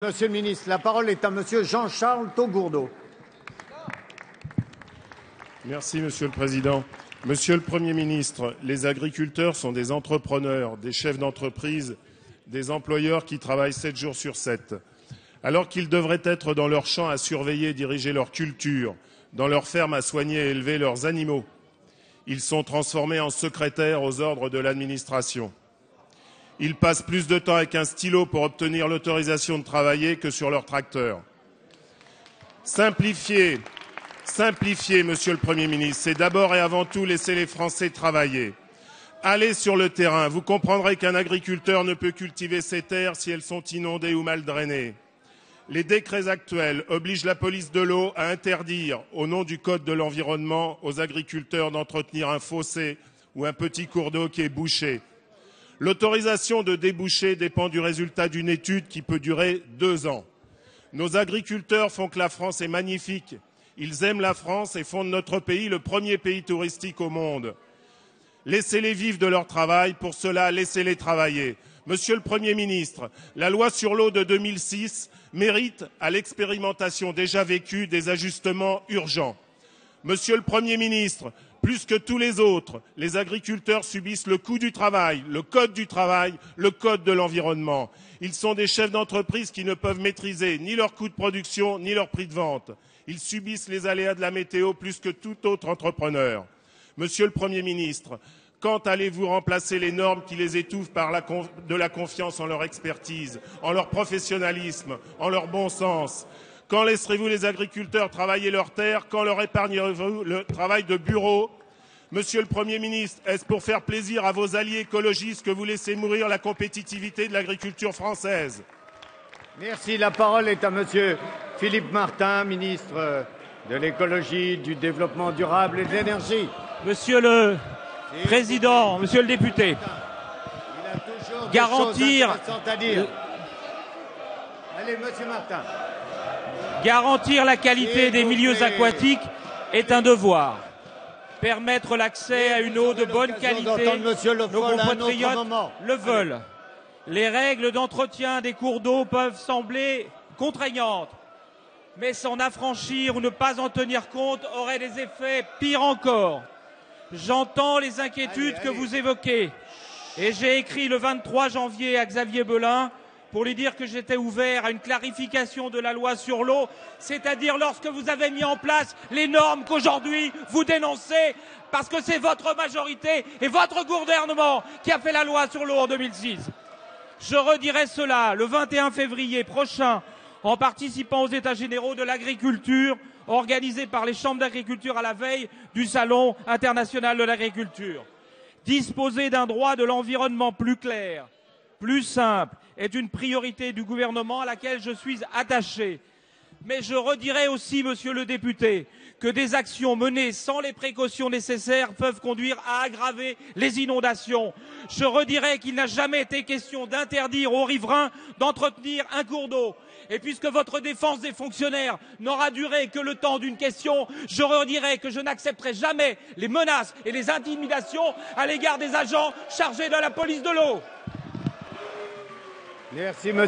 Monsieur le ministre, la parole est à monsieur Jean-Charles Taugourdeau. Merci, Monsieur le Président. Monsieur le Premier ministre, les agriculteurs sont des entrepreneurs, des chefs d'entreprise, des employeurs qui travaillent 7 jours sur 7. Alors qu'ils devraient être dans leurs champs à surveiller et diriger leur culture, dans leurs fermes à soigner et élever leurs animaux, ils sont transformés en secrétaires aux ordres de l'administration. Ils passent plus de temps avec un stylo pour obtenir l'autorisation de travailler que sur leur tracteur. Simplifier, Monsieur le Premier ministre, c'est d'abord et avant tout laisser les Français travailler. Allez sur le terrain, vous comprendrez qu'un agriculteur ne peut cultiver ses terres si elles sont inondées ou mal drainées. Les décrets actuels obligent la police de l'eau à interdire, au nom du Code de l'environnement, aux agriculteurs d'entretenir un fossé ou un petit cours d'eau qui est bouché. L'autorisation de déboucher dépend du résultat d'une étude qui peut durer 2 ans. Nos agriculteurs font que la France est magnifique. Ils aiment la France et font de notre pays le premier pays touristique au monde. Laissez-les vivre de leur travail, pour cela, laissez-les travailler. Monsieur le Premier ministre, la loi sur l'eau de 2006 mérite, à l'expérimentation déjà vécue, des ajustements urgents. Monsieur le Premier ministre, plus que tous les autres, les agriculteurs subissent le coût du travail, le code de l'environnement. Ils sont des chefs d'entreprise qui ne peuvent maîtriser ni leur coût de production, ni leur prix de vente. Ils subissent les aléas de la météo plus que tout autre entrepreneur. Monsieur le Premier ministre, quand allez-vous remplacer les normes qui les étouffent par de la confiance en leur expertise, en leur professionnalisme, en leur bon sens? Quand laisserez-vous les agriculteurs travailler leurs terres? Quand leur épargnerez-vous le travail de bureau? Monsieur le Premier ministre, est-ce pour faire plaisir à vos alliés écologistes que vous laissez mourir la compétitivité de l'agriculture française? Merci. La parole est à monsieur Philippe Martin, ministre de l'écologie, du développement durable et de l'énergie. Monsieur le Président, monsieur le député, garantir la qualité des milieux aquatiques est un devoir. Permettre l'accès à une eau de bonne qualité, nos compatriotes le veulent. Les règles d'entretien des cours d'eau peuvent sembler contraignantes, mais s'en affranchir ou ne pas en tenir compte aurait des effets pires encore. J'entends les inquiétudes que vous évoquez et j'ai écrit le 23 janvier à Xavier Belin pour lui dire que j'étais ouvert à une clarification de la loi sur l'eau, c'est-à-dire lorsque vous avez mis en place les normes qu'aujourd'hui vous dénoncez, parce que c'est votre majorité et votre gouvernement qui a fait la loi sur l'eau en 2006. Je redirai cela le 21 février prochain en participant aux États généraux de l'agriculture organisés par les chambres d'agriculture à la veille du Salon international de l'agriculture. Disposer d'un droit de l'environnement plus clair, plus simple, est une priorité du gouvernement à laquelle je suis attaché. Mais je redirai aussi, monsieur le député, que des actions menées sans les précautions nécessaires peuvent conduire à aggraver les inondations. Je redirai qu'il n'a jamais été question d'interdire aux riverains d'entretenir un cours d'eau. Et puisque votre défense des fonctionnaires n'aura duré que le temps d'une question, je redirai que je n'accepterai jamais les menaces et les intimidations à l'égard des agents chargés de la police de l'eau. Merci, monsieur.